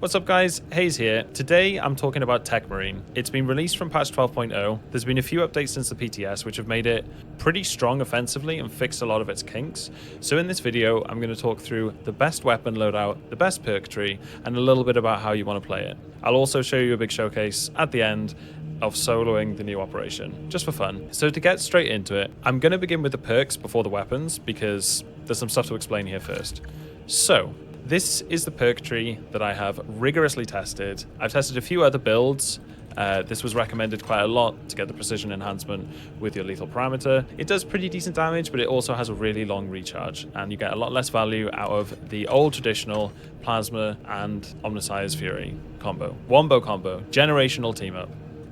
What's up guys, Haze here. Today I'm talking about Techmarine. It's been released from patch 12.0. There's been a few updates since the PTS which have made it pretty strong offensively and fixed a lot of its kinks. So in this video I'm going to talk through the best weapon loadout, the best perk tree, and a little bit about how you want to play it. I'll also show you a big showcase at the end of soloing the new operation, just for fun. So to get straight into it, I'm going to begin with the perks before the weapons because there's some stuff to explain here first. So this is the perk tree that I have rigorously tested. I've tested a few other builds. This was recommended quite a lot to get the precision enhancement with your lethal parameter. It does pretty decent damage, but it also has a really long recharge, and you get a lot less value out of the old traditional Plasma and Omniscience Fury combo. Wombo combo, generational team up.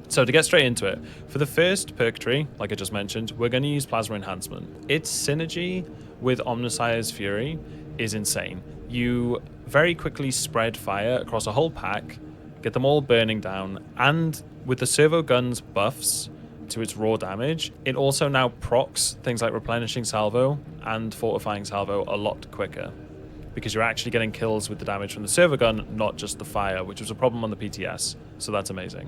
So to get straight into it, for the first perk tree, like I just mentioned, we're going to use Plasma Enhancement. Its synergy with Omniscience Fury is insane. You very quickly spread fire across a whole pack, get them all burning down, and with the servo gun's buffs to its raw damage, it also now procs things like replenishing salvo and fortifying salvo a lot quicker, because you're actually getting kills with the damage from the servo gun, not just the fire, which was a problem on the PTS, so that's amazing.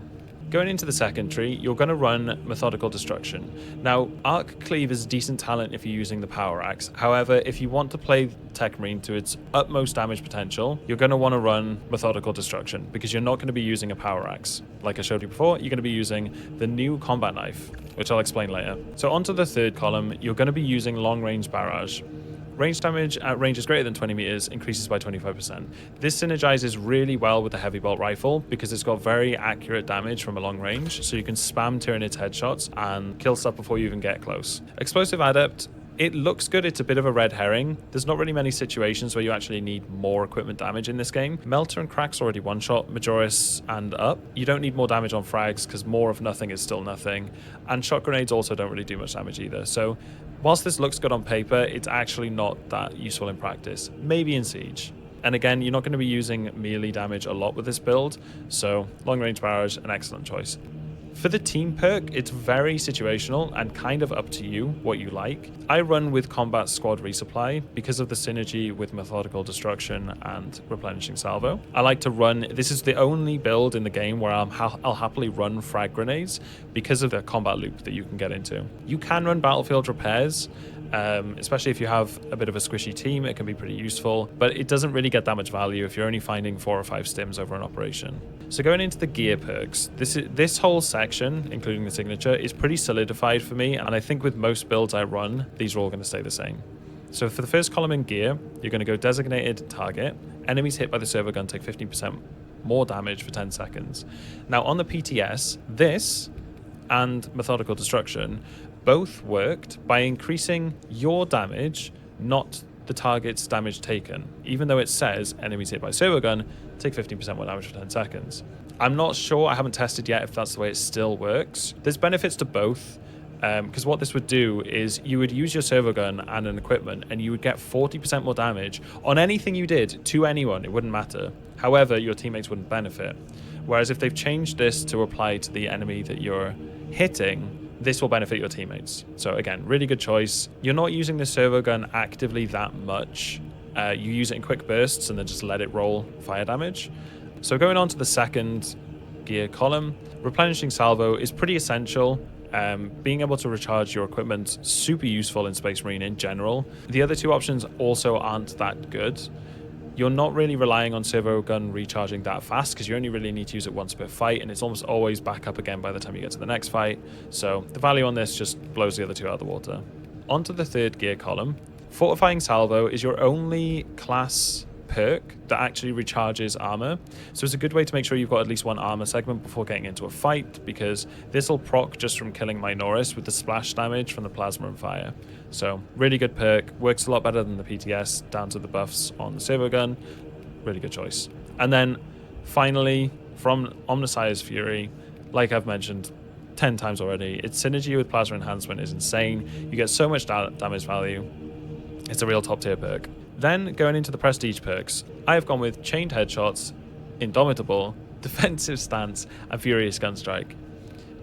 Going into the second tree, you're going to run Methodical Destruction. Now, Arc Cleave is decent talent if you're using the Power Axe. However, if you want to play Techmarine to its utmost damage potential, you're going to want to run Methodical Destruction because you're not going to be using a Power Axe. Like I showed you before, you're going to be using the new Combat Knife, which I'll explain later. So onto the third column, you're going to be using Long Range Barrage. Range damage at ranges greater than 20 meters increases by 25%. This synergizes really well with the heavy bolt rifle because it's got very accurate damage from a long range, so you can spam Tyranids headshots and kill stuff before you even get close. Explosive Adept, it looks good, it's a bit of a red herring. There's not really many situations where you actually need more equipment damage in this game. Melter and Crack's already one-shot Majoris and up. You don't need more damage on frags because more of nothing is still nothing. And shot grenades also don't really do much damage either. So whilst this looks good on paper, it's actually not that useful in practice. Maybe in Siege. And again, you're not going to be using melee damage a lot with this build, so long range barrage, an excellent choice. For the team perk, it's very situational and kind of up to you what you like. I run with Combat Squad Resupply because of the synergy with Methodical Destruction and Replenishing Salvo. I like to run, this is the only build in the game where I'll happily run frag grenades because of the combat loop that you can get into. You can run Battlefield Repairs, especially if you have a bit of a squishy team, it can be pretty useful, but it doesn't really get that much value if you're only finding 4 or 5 stims over an operation. So going into the gear perks, this whole section, including the signature, is pretty solidified for me, and I think with most builds I run, these are all going to stay the same. So for the first column in gear, you're going to go designated target. Enemies hit by the servo gun take 15% more damage for 10 seconds. Now on the PTS, this and Methodical Destruction both worked by increasing your damage, not the target's damage taken, even though it says enemies hit by servo gun take 15% more damage for 10 seconds. I'm not sure, I haven't tested yet if that's the way it still works. There's benefits to both, because what this would do is you would use your servo gun and an equipment and you would get 40% more damage on anything you did to anyone, it wouldn't matter. However, your teammates wouldn't benefit. Whereas if they've changed this to apply to the enemy that you're hitting, this will benefit your teammates. So again, really good choice. You're not using the servo gun actively that much. You use it in quick bursts and then just let it roll fire damage. So going on to the second gear column, replenishing salvo is pretty essential. Being able to recharge your equipment, super useful in Space Marine in general. The other two options also aren't that good. You're not really relying on servo gun recharging that fast because you only really need to use it once per fight, and it's almost always back up again by the time you get to the next fight. So the value on this just blows the other two out of the water. Onto the third gear column. Fortifying Salvo is your only class perk that actually recharges armor. So it's a good way to make sure you've got at least one armor segment before getting into a fight, because this will proc just from killing Minoris with the splash damage from the plasma and fire. So really good perk, works a lot better than the PTS down to the buffs on the servo gun. Really good choice. And then finally, from Omniscience Fury, like I've mentioned 10 times already, its synergy with Plasma Enhancement is insane. You get so much damage value. It's a real top tier perk. Then going into the prestige perks, I have gone with Chained Headshots, Indomitable, Defensive Stance, and Furious Gunstrike.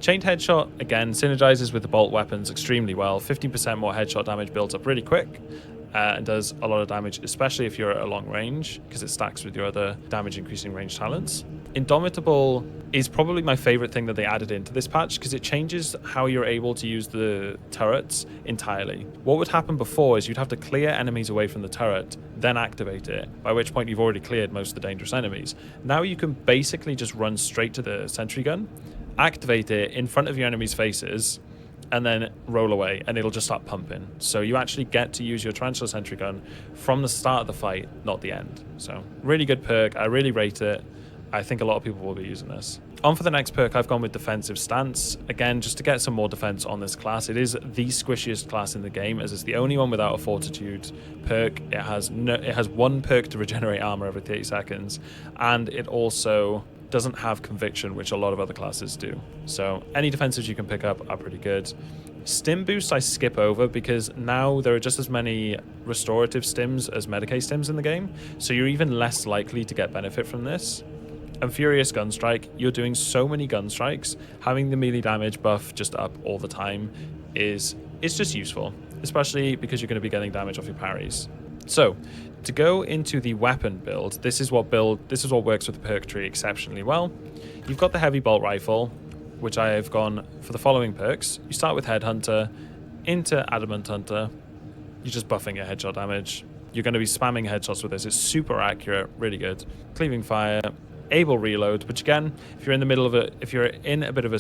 Chained Headshot, again, synergizes with the bolt weapons extremely well. 15% more headshot damage builds up really quick. and does a lot of damage, especially if you're at a long range, because it stacks with your other damage increasing range talents. Indomitable is probably my favorite thing that they added into this patch, because it changes how you're able to use the turrets entirely. What would happen before is you'd have to clear enemies away from the turret, then activate it, by which point you've already cleared most of the dangerous enemies. Now you can basically just run straight to the sentry gun, activate it in front of your enemies' faces, and then roll away, and it'll just start pumping. So you actually get to use your Tarantula sentry gun from the start of the fight, not the end. So really good perk. I really rate it. I think a lot of people will be using this. On for the next perk, I've gone with Defensive Stance. Again, just to get some more defense on this class. It is the squishiest class in the game, as it's the only one without a Fortitude perk. It has one perk to regenerate armor every 30 seconds, and it also doesn't have Conviction, which a lot of other classes do. So any defensives you can pick up are pretty good. Stim boosts I skip over, because now there are just as many restorative stims as Medicae stims in the game, so you're even less likely to get benefit from this. And Furious Gunstrike, you're doing so many gun strikes, having the melee damage buff just up all the time it's just useful, especially because you're going to be getting damage off your parries. So to go into the weapon build, this is what works with the perk tree exceptionally well. You've got the heavy bolt rifle, which I have gone for the following perks. You start with Headhunter into Adamant Hunter. You're just buffing your headshot damage. You're going to be spamming headshots with this. It's super accurate, really good. Cleaving Fire, Able Reload, which again, if you're in a bit of a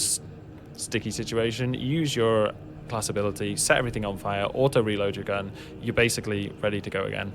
sticky situation, use your class ability, set everything on fire, auto reload your gun, you're basically ready to go again.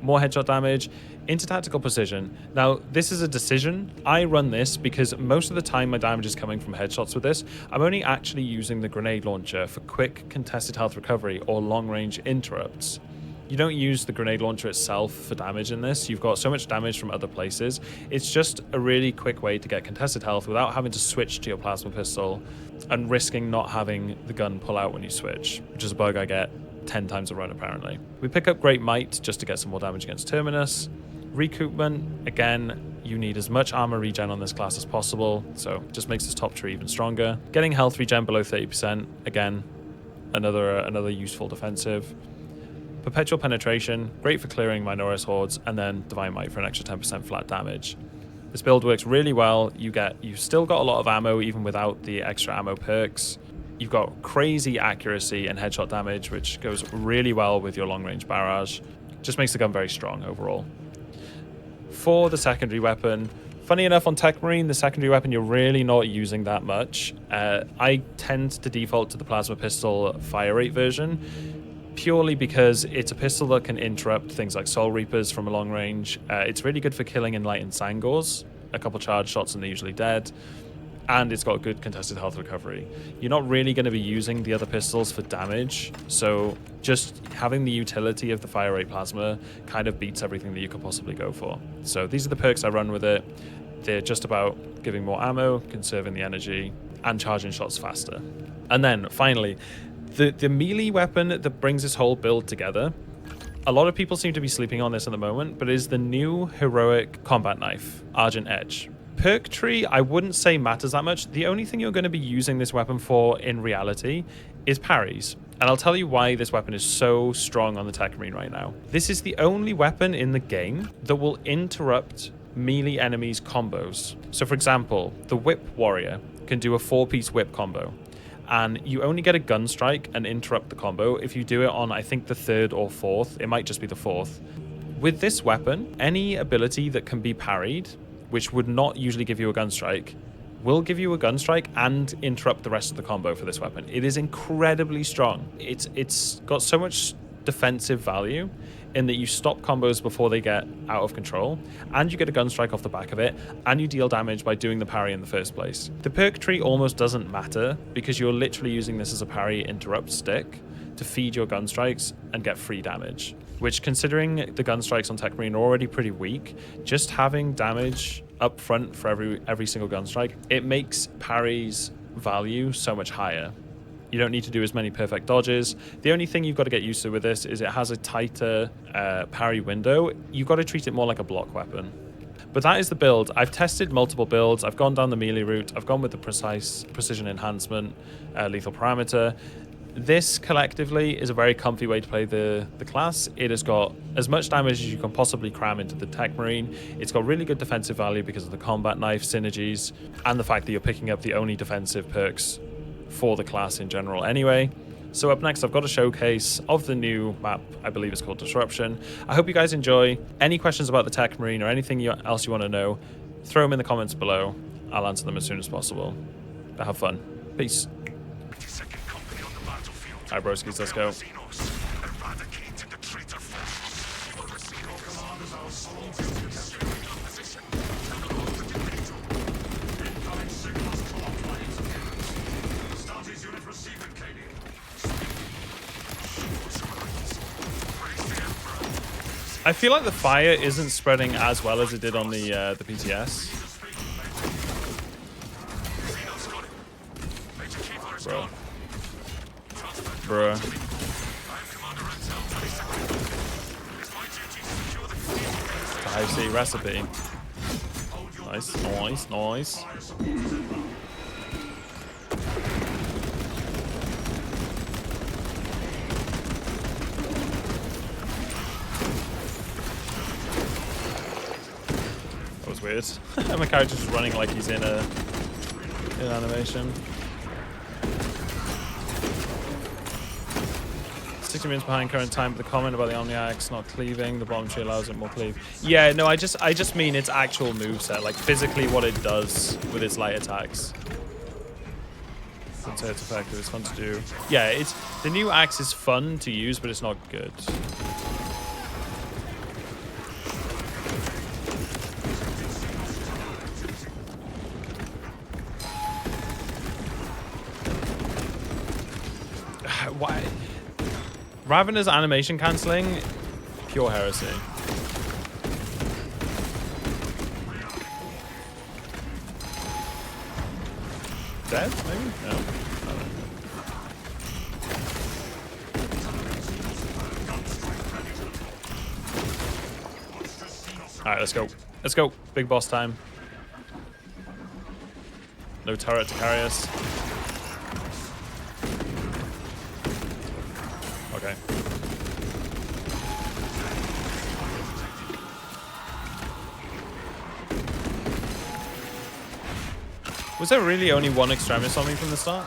More headshot damage into Tactical Precision. Now, this is a decision. I run this because most of the time my damage is coming from headshots with this. I'm only actually using the grenade launcher for quick contested health recovery or long range interrupts. You don't use the grenade launcher itself for damage in this. You've got so much damage from other places. It's just a really quick way to get contested health without having to switch to your plasma pistol and risking not having the gun pull out when you switch, which is a bug I get 10 times a run apparently. We pick up Great Might just to get some more damage against Terminus. Recoupment, again, you need as much armor regen on this class as possible, so just makes this top tree even stronger. Getting health regen below 30%, again, another useful defensive. Perpetual Penetration, great for clearing Minoris hordes, and then Divine Might for an extra 10% flat damage. This build works really well. You've still got a lot of ammo even without the extra ammo perks. You've got crazy accuracy and headshot damage, which goes really well with your long range barrage. Just makes the gun very strong overall. For the secondary weapon, funny enough, on Techmarine, the secondary weapon you're really not using that much. I tend to default to the plasma pistol fire rate version, purely because it's a pistol that can interrupt things like Soul Reapers from a long range. It's really good for killing Enlightened Sangors. A couple charge shots and they're usually dead. And it's got good contested health recovery. You're not really going to be using the other pistols for damage, so just having the utility of the fire rate plasma kind of beats everything that you could possibly go for. So these are the perks I run with it. They're just about giving more ammo, conserving the energy, and charging shots faster. And then finally, the melee weapon that brings this whole build together, a lot of people seem to be sleeping on this at the moment, but is the new heroic combat knife, Argent Edge. Perk tree, I wouldn't say matters that much. The only thing you're going to be using this weapon for in reality is parries. And I'll tell you why this weapon is so strong on the Techmarine right now. This is the only weapon in the game that will interrupt melee enemies' combos. So for example, the Whip Warrior can do a 4-piece whip combo. And you only get a gun strike and interrupt the combo if you do it on, I think, the 3rd or 4th. It might just be the 4th. With this weapon, any ability that can be parried, which would not usually give you a gun strike, will give you a gun strike and interrupt the rest of the combo for this weapon. It is incredibly strong. It's got so much defensive value in that you stop combos before they get out of control, and you get a gun strike off the back of it, and you deal damage by doing the parry in the first place. The perk tree almost doesn't matter because you're literally using this as a parry interrupt stick to feed your gun strikes and get free damage, which, considering the gun strikes on Techmarine are already pretty weak, just having damage up front for every single gun strike, it makes parries value so much higher. You don't need to do as many perfect dodges. The only thing you've got to get used to with this is it has a tighter parry window. You've got to treat it more like a block weapon. But that is the build. I've tested multiple builds. I've gone down the melee route. I've gone with the precision enhancement, lethal parameter. This collectively is a very comfy way to play the class. It has got as much damage as you can possibly cram into the Techmarine. It's got really good defensive value because of the combat knife synergies and the fact that you're picking up the only defensive perks for the class in general anyway. So up next, I've got a showcase of the new map. I believe it's called Disruption. I hope you guys enjoy. Any questions about the Techmarine or anything else you want to know, throw them in the comments below. I'll answer them as soon as possible. But have fun. Peace. Alright, broskies, let's go. I feel like the fire isn't spreading as well as it did on the PTS. Bruh. The high C recipe. Nice, nice, nice. That was weird. My character's just running like he's in animation. 60 minutes behind current time, but the comment about the Omniax not cleaving, the bottom tree allows it more cleave. Yeah, no, I just mean its actual moveset, like physically what it does with its light attacks. I'd say it's effective, it's fun to do. Yeah, the new axe is fun to use, but it's not good. Why? Ravener's animation cancelling, pure heresy. Dead, maybe? No. Alright, let's go. Let's go. Big boss time. No turret to carry us. Okay. Was there really only one extremis on me from the start?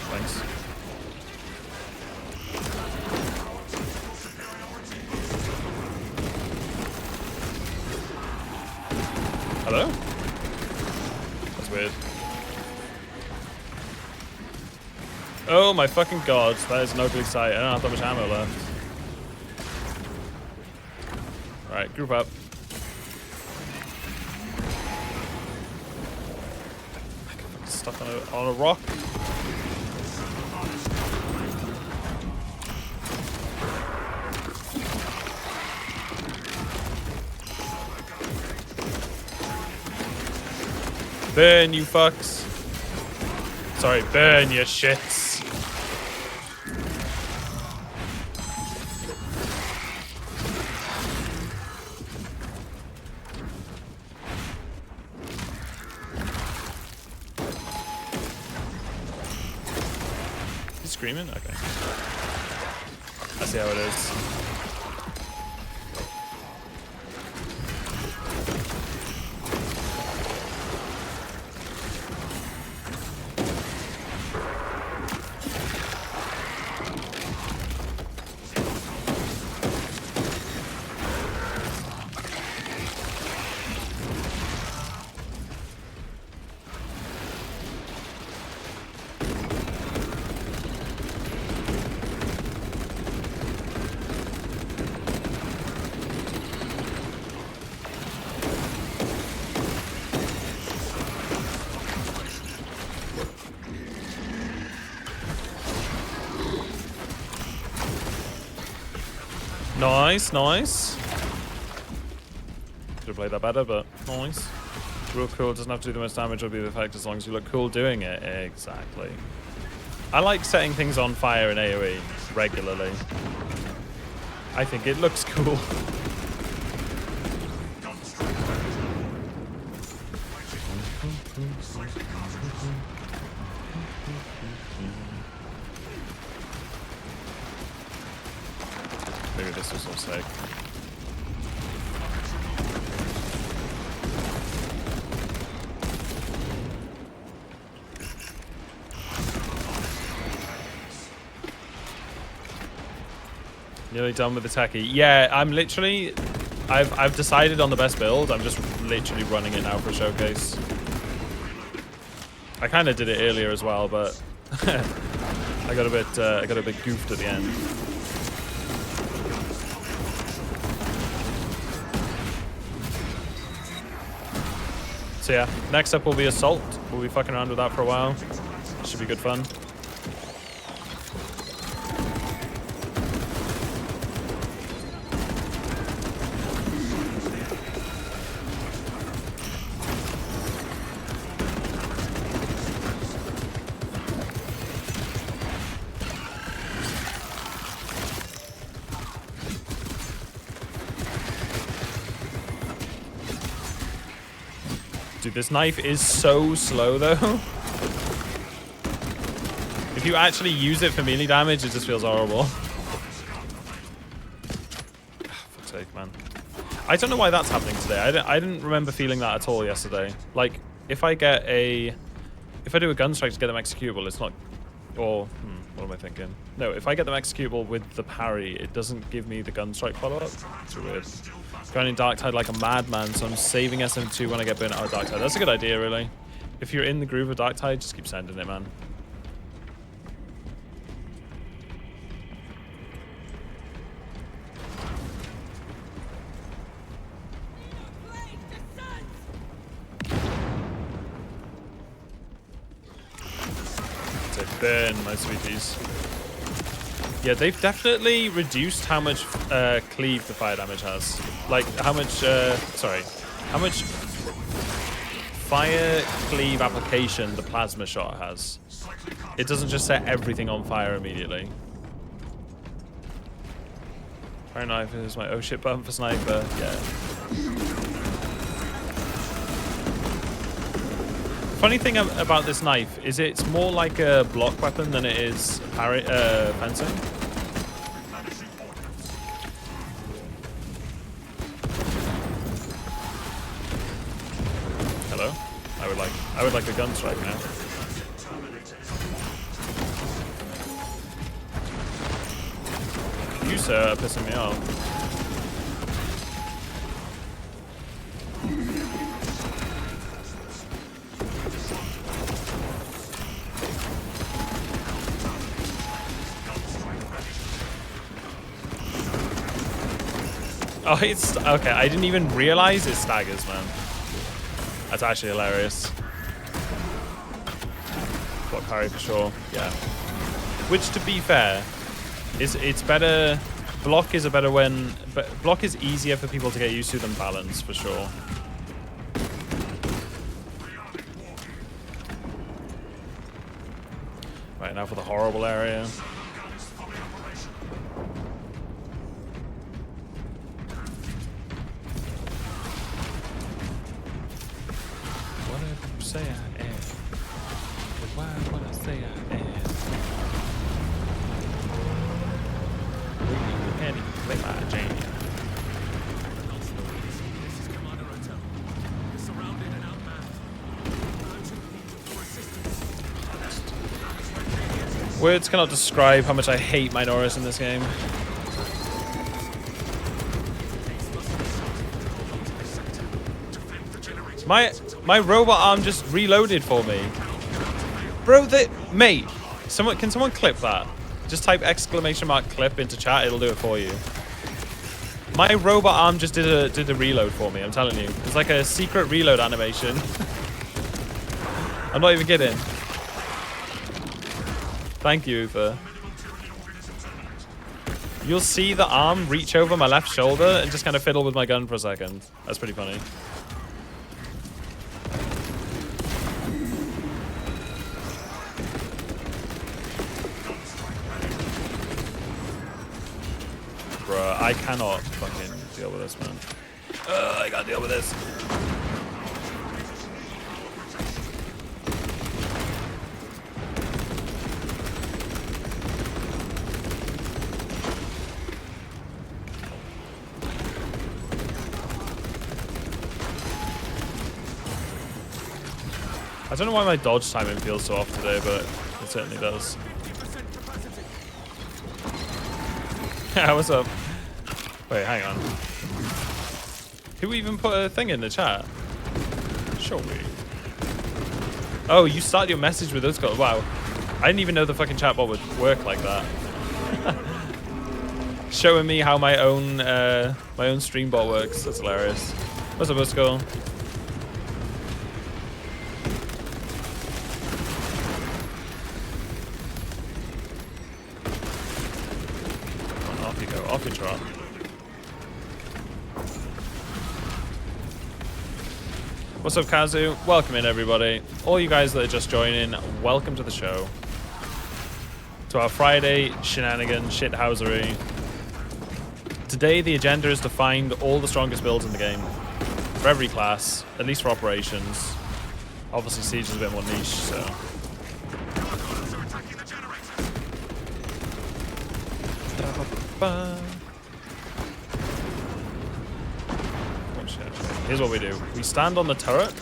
Thanks. Hello? That's weird. Oh my fucking god, that is an ugly sight. I don't have that much ammo left. Alright, group up. I'm stuck on a rock. Burn, you fucks. Sorry, burn, you shits. He's screaming? Okay. I see how it is. Nice, nice. Could have played that better, but nice. Real cool, doesn't have to do the most damage or be the effect as long as you look cool doing it. Exactly. I like setting things on fire in AoE regularly. I think it looks cool. Maybe this was all sick. Nearly done with the techie. Yeah, I'm literally... I've decided on the best build. I'm just literally running it now for showcase. I kind of did it earlier as well, but I got a bit goofed at the end. So yeah, next up will be Assault. We'll be fucking around with that for a while. Should be good fun. Dude, this knife is so slow, though. If you actually use it for melee damage, it just feels horrible. For sake, man. I don't know why that's happening today. I didn't remember feeling that at all yesterday. Like, if I do a gun strike to get them executable, it's not... Or, what am I thinking? No, if I get them executable with the parry, it doesn't give me the gun strike follow-up. It's weird. Going in Dark Tide like a madman, so I'm saving SM2 when I get burnt out of Dark Tide. That's a good idea, really. If you're in the groove of Dark Tide, just keep sending it, man. Take burn, my sweeties. Yeah, they've definitely reduced how much cleave the fire damage has. Like, how much fire cleave application the plasma shot has. It doesn't just set everything on fire immediately. Fire knife is my oh shit button for sniper, yeah. Funny thing about this knife is it's more like a block weapon than it is fencing. Hello? I would like a gun strike now. You, sir, are pissing me off. Oh, it's okay. I didn't even realize it staggers, man. That's actually hilarious. Block parry for sure. Yeah. Which, to be fair, it's better. Block is a better when. But block is easier for people to get used to than balance for sure. Right now for the horrible area. Say I am. Why would I say I am? Penny, play my jam. This is Commander Hotel. You're surrounded and outmanned. Words cannot describe how much I hate minorities in this game. My robot arm just reloaded for me. Bro, mate, can someone clip that? Just type !clip into chat, it'll do it for you. My robot arm just did a reload for me, I'm telling you. It's like a secret reload animation. I'm not even kidding. Thank you, Uther. You'll see the arm reach over my left shoulder and just kind of fiddle with my gun for a second. That's pretty funny. Bruh, I cannot fucking deal with this, man. I gotta deal with this. I don't know why my dodge timing feels so off today, but it certainly does. Yeah, what's up? Wait, hang on. Who even put a thing in the chat? Show me. Oh, you started your message with those guys. Wow. I didn't even know the fucking chatbot would work like that. Showing me how my own stream bot works. That's hilarious. What's up, Busco? Off you go. Off you trot. What's up, Kazu? Welcome in, everybody. All you guys that are just joining, welcome to the show. To our Friday shenanigan shithousery. Today, the agenda is to find all the strongest builds in the game. For every class, at least for operations. Obviously, Siege is a bit more niche, so... Oh, shit. Here's what we do. We stand on the turret.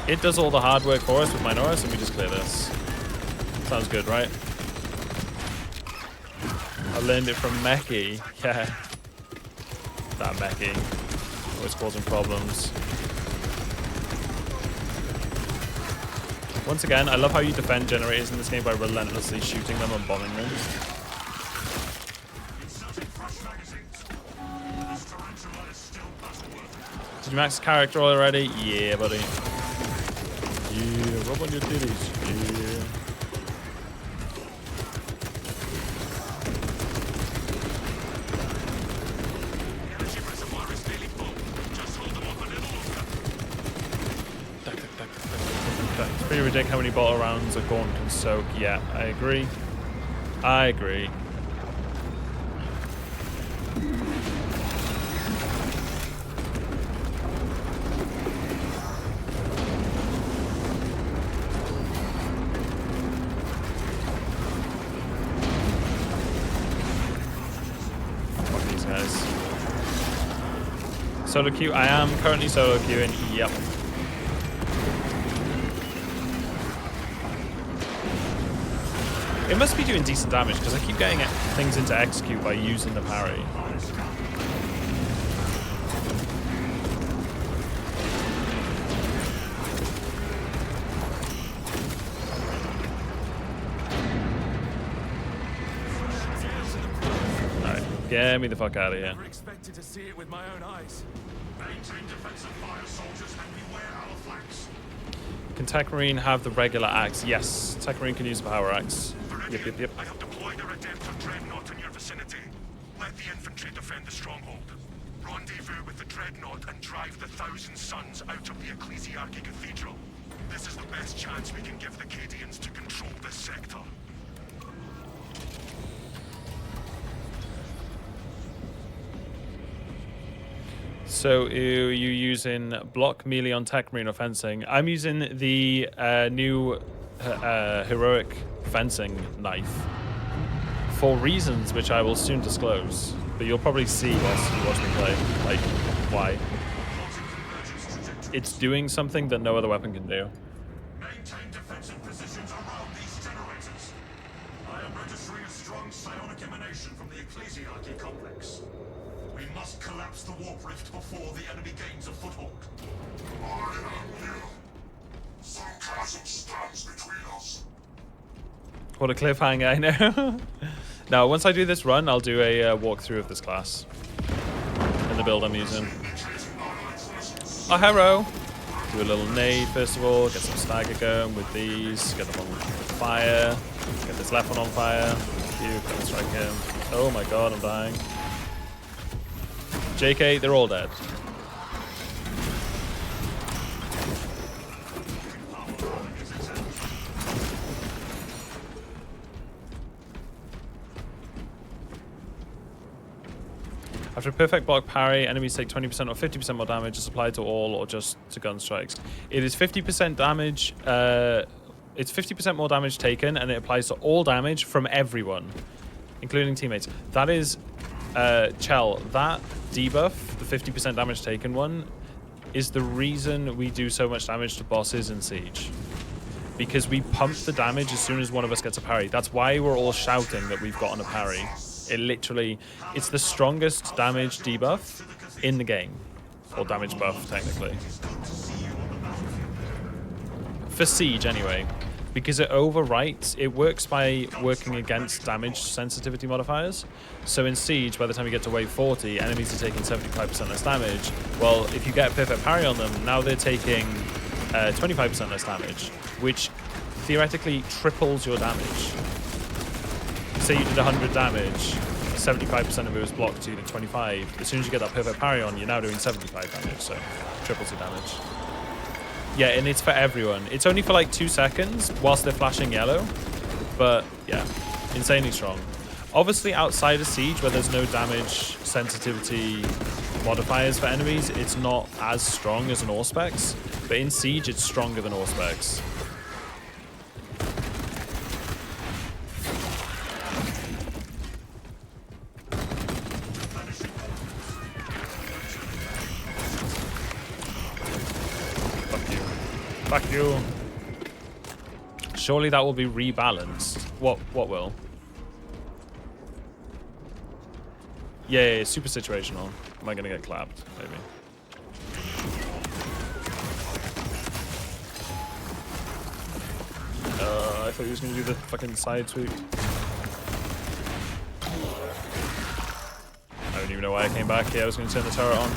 It does all the hard work for us with Minoris, and we just clear this. Sounds good, right? I learned it from Meki. Yeah. That Meki. Always causing problems. Once again, I love how you defend generators in this game by relentlessly shooting them and bombing them. Did you max character already? Yeah, buddy. Yeah, rub on your titties. Yeah. It's pretty ridiculous how many bottle rounds a Gaunt can soak. Yeah, I agree. I agree. Solo queue? I am currently solo queuing. Yep. It must be doing decent damage because I keep getting things into execute by using the parry. Alright, get me the fuck out of here. Expected to see it with my own eyes. Maintain defensive fire, soldiers, and beware our flanks. Can Techmarine have the regular axe? Yes, Techmarine can use the power axe. Yep. I have deployed a Redemptor Dreadnought in your vicinity. Let the infantry defend the stronghold. Rendezvous with the Dreadnought and drive the 1,000 Suns out of the Ecclesiarchy Cathedral. This is the best chance we can give the Cadians to control this sector. So are you using block, melee on Techmarine or fencing? I'm using the new heroic fencing knife for reasons which I will soon disclose. But you'll probably see whilst you watch me play, like, why. It's doing something that no other weapon can do. Maintain defensive positions around these generators. I am registering a strong psionic emanation from the Ecclesiarchy complex. We must collapse the warp rift before the enemy gains a foothold. I am here. Some chasm stands between us. What a cliffhanger, I know. Now, once I do this run, I'll do a walkthrough of this class. And the build I'm using. Oh, hello. Do a little nade first of all, get some stagger going with these, get them on fire, get this left one on fire. You can strike him. Oh my god, I'm dying. JK, they're all dead. After a perfect block parry, enemies take 20% or 50% more damage. Is applied to all or just to gun strikes. It is 50% damage. It's 50% more damage taken, and it applies to all damage from everyone, including teammates. That is, Chell, that debuff, the 50% damage taken one, is the reason we do so much damage to bosses in Siege. Because we pump the damage as soon as one of us gets a parry. That's why we're all shouting that we've gotten a parry. It literally, it's the strongest damage debuff in the game. Or damage buff, technically. For Siege, anyway. Because it overwrites, it works by working against damage sensitivity modifiers. So in Siege, by the time you get to wave 40, enemies are taking 75% less damage. Well, if you get a perfect parry on them, now they're taking 25% less damage, which theoretically triples your damage. Say you did 100 damage, 75% of it was blocked to the 25. As soon as you get that perfect parry on, you're now doing 75 damage, so triples your damage. Yeah, and it's for everyone. It's only for like 2 seconds whilst they're flashing yellow, but yeah, insanely strong. Obviously, outside of Siege, where there's no damage sensitivity modifiers for enemies, it's not as strong as an Auspex, but in Siege, it's stronger than Auspex. Fuck you. Surely that will be rebalanced. What will? Yeah, super situational. Am I gonna get clapped? Maybe. I thought he was gonna do the fucking side sweep. I don't even know why I came back here. I was gonna turn the turret on.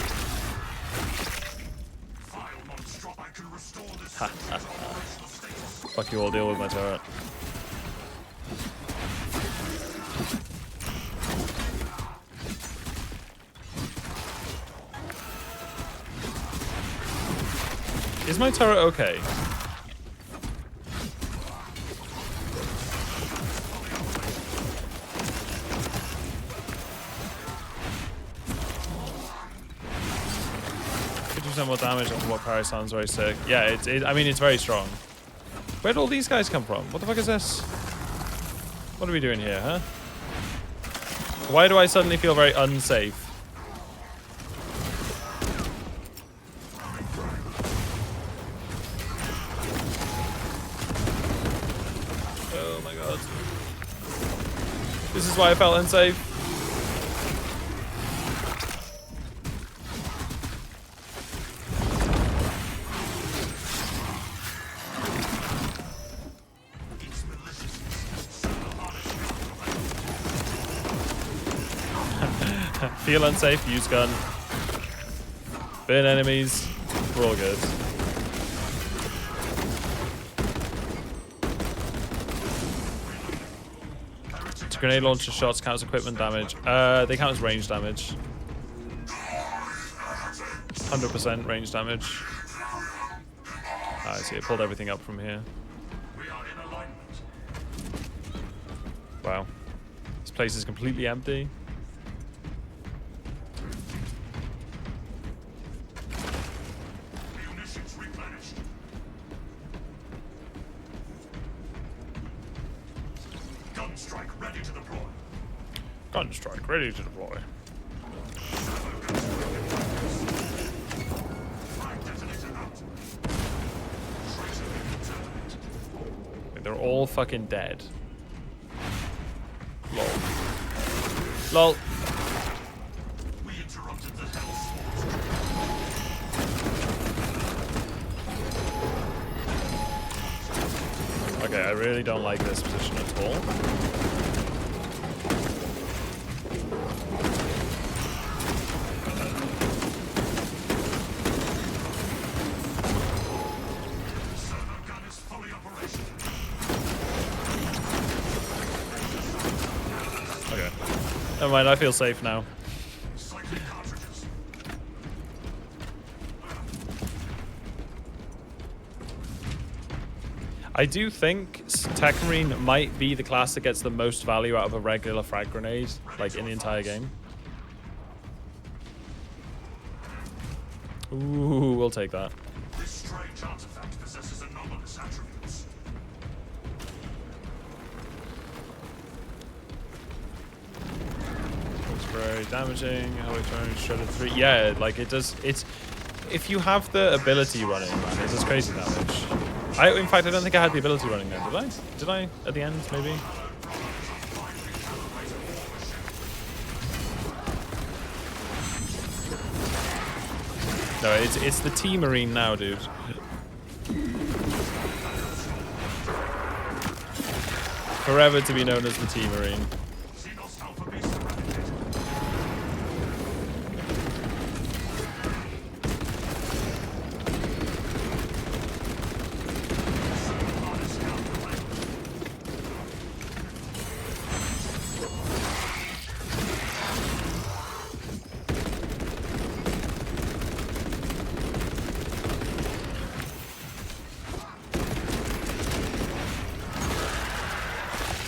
Fuck you all, deal with my turret. Is my turret okay? More damage on what parry sounds very sick. Yeah, I mean, it's very strong. Where'd all these guys come from? What the fuck is this? What are we doing here, huh? Why do I suddenly feel very unsafe? Oh my god. This is why I felt unsafe. Feel unsafe, use gun. Burn enemies. We're all good. Grenade launcher shots count as equipment damage. They count as range damage. 100% range damage. I see, it pulled everything up from here. Wow. This place is completely empty. Gunstrike ready to deploy. They're all fucking dead. Lol. Lol. We interrupted the hell. Okay, I really don't like this position at all. Never mind, I feel safe now. Cycling cartridges. I do think Techmarine might be the class that gets the most value out of a regular frag grenade, like in the entire game. Ooh, we'll take that. This strange artifact possesses anomalous attributes. It's very damaging. How we trying to shred it 3? Yeah, like it does. It's if you have the ability running, man, it does crazy damage. In fact, I don't think I had the ability running there. Did I? Did I? At the end, maybe. No, it's the Techmarine now, dude. Forever to be known as the Techmarine. Xenos Alpha Beast eradicated.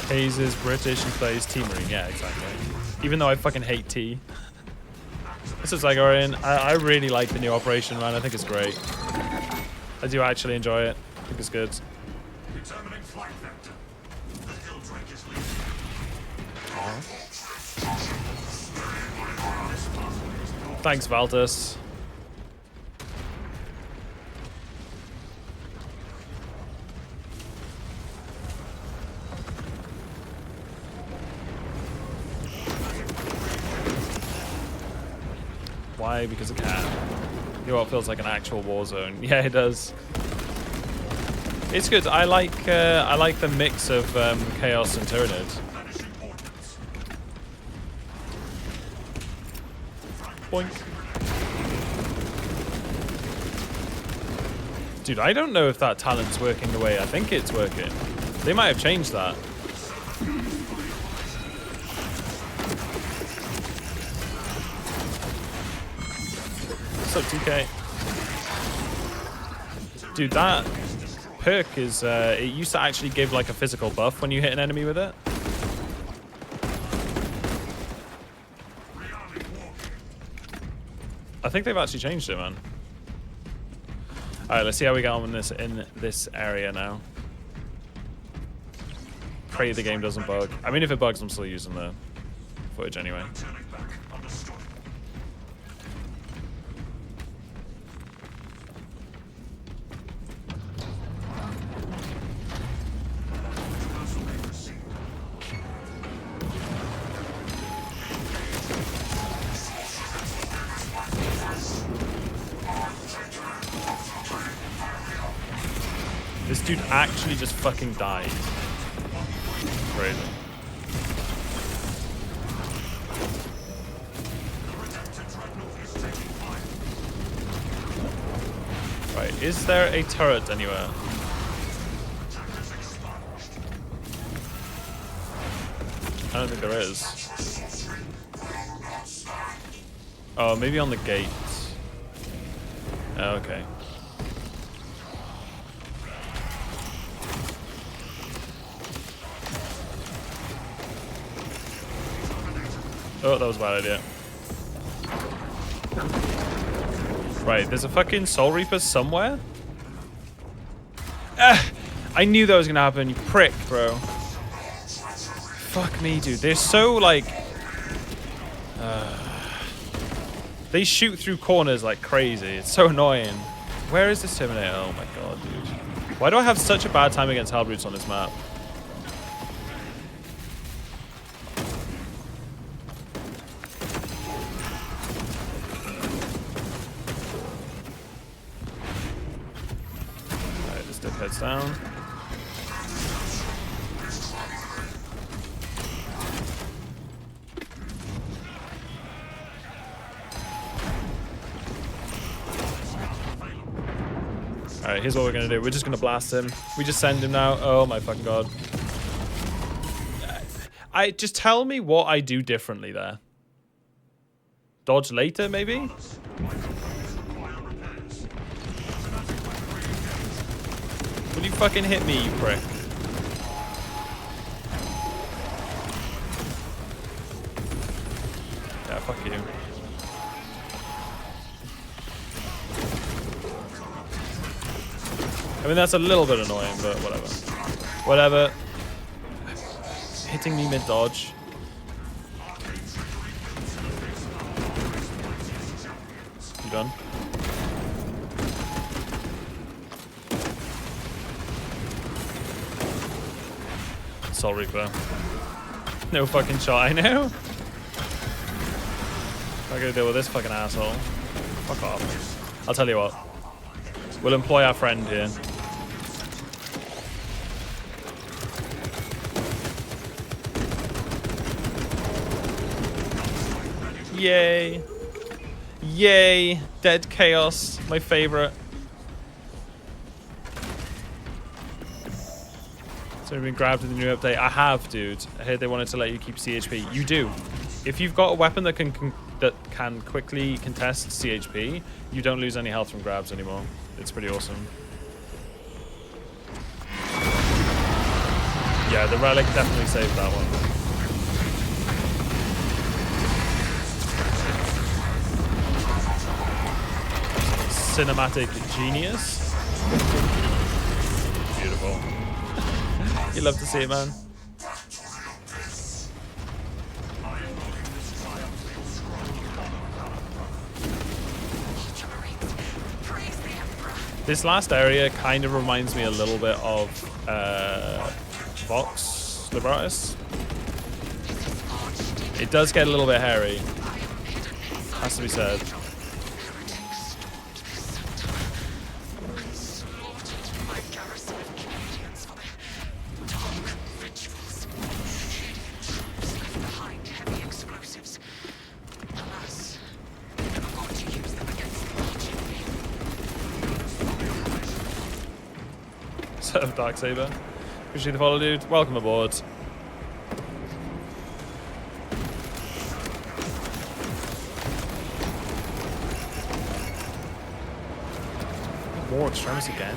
Hayes is British and plays Techmarine. Yeah, exactly. Even though I fucking hate T. This is like I really like the new operation, man. I think it's great. I do actually enjoy it. I think it's good. Determining flight vector. The Helbrute is leaving. Thanks, Valtus. Why? Because it can. You know what feels like an actual war zone. Yeah, it does. It's good. I like the mix of chaos and Tyranid. Boink. Dude, I don't know if that talent's working the way I think it's working. They might have changed that. What's up, TK? Dude, that perk is, it used to actually give like a physical buff when you hit an enemy with it. I think they've actually changed it, man. Alright, let's see how we get on in this area now. Pray the game doesn't bug. I mean, if it bugs, I'm still using the footage anyway. This dude actually just fucking died. Crazy. Right, is there a turret anywhere? I don't think there is. Oh, maybe on the gate. Oh, okay. Oh, that was a bad idea. Right, there's a fucking Soul Reaper somewhere? I knew that was gonna happen, you prick, bro. Fuck me, dude. They're so, like... they shoot through corners like crazy. It's so annoying. Where is this Terminator? Oh my god, dude. Why do I have such a bad time against Helbrutes on this map? Heads down. Alright, here's what we're gonna do. We're just gonna blast him. We just send him now. Oh my fucking god. Just tell me what I do differently there. Dodge later, maybe? Will you fucking hit me, you prick? Yeah, fuck you. I mean, that's a little bit annoying, but whatever. Whatever. Hitting me mid-dodge. You done? Soul Reaper. No fucking shot, I know. I'm gonna deal with this fucking asshole. Fuck off. I'll tell you what. We'll employ our friend here. Yay. Yay. Dead Chaos. My favorite. So we've been grabbed in the new update. I have, dude. I heard they wanted to let you keep CHP. You do. If you've got a weapon that can quickly contest CHP, you don't lose any health from grabs anymore. It's pretty awesome. Yeah, the relic definitely saved that one. Cinematic genius. Beautiful. You love to see it, man. This last area kind of reminds me a little bit of Vox Liberatus. It does get a little bit hairy. Has to be said. Of Darksaber. Appreciate the follow, dude. Welcome aboard. More extremis again.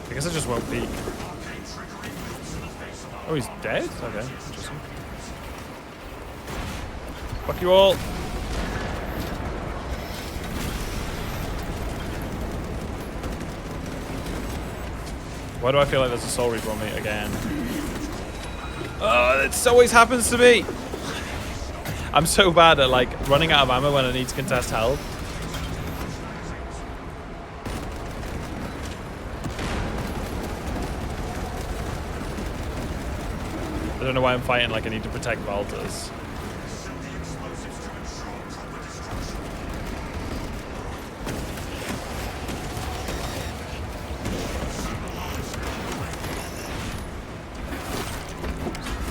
I guess I just won't peek. Oh, he's dead? Okay, interesting. Fuck you all. Why do I feel like there's a Soul Reaper on me again? Oh, it always happens to me. I'm so bad at like running out of ammo when I need to contest health. I don't know why I'm fighting like I need to protect Baltas.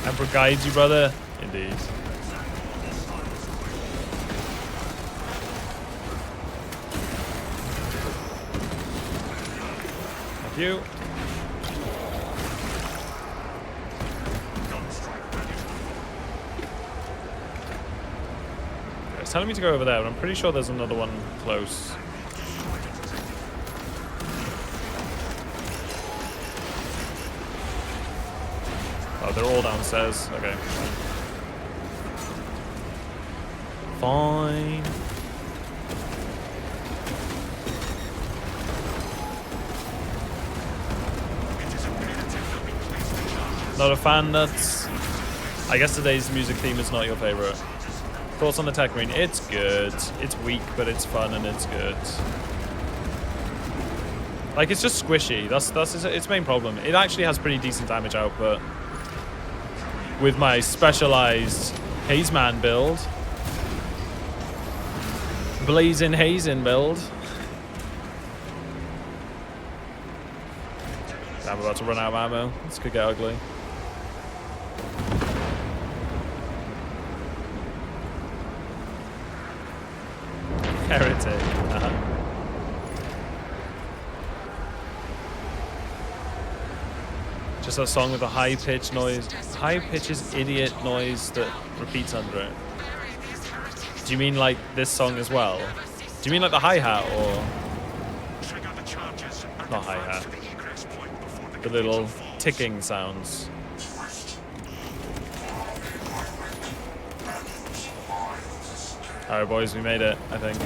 Emperor guides you, brother. Indeed. Thank you. It's telling me to go over there, but I'm pretty sure there's another one close. Oh, they're all downstairs. Okay. Fine. Not a fan, nuts. I guess today's music theme is not your favorite. Thoughts on the Techmarine? It's good. It's weak, but it's fun and it's good. Like, it's just squishy. That's its main problem. It actually has pretty decent damage output. With my specialized Hazeman build. Blazing Hazen build. I'm about to run out of ammo. This could get ugly. Heretic. Just a song with a high-pitched noise. High-pitched idiot noise that repeats under it. Do you mean like this song as well? Do you mean like the hi-hat or... Not hi-hat. The little ticking sounds. Alright boys, we made it, I think.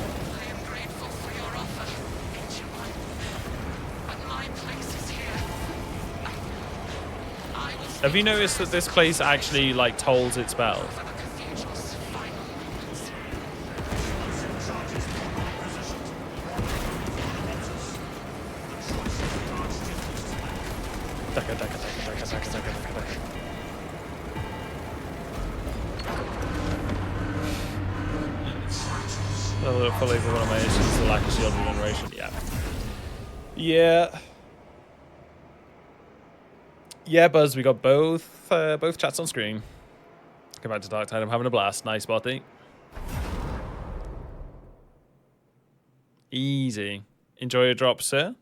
Have you noticed that this place actually like tolls its bell? Fully for one of my issues, the lack of shield regeneration. Yeah, Buzz, we got both chats on screen. Come back to Dark Tide. I'm having a blast. Nice body. Easy. Enjoy your drop, sir.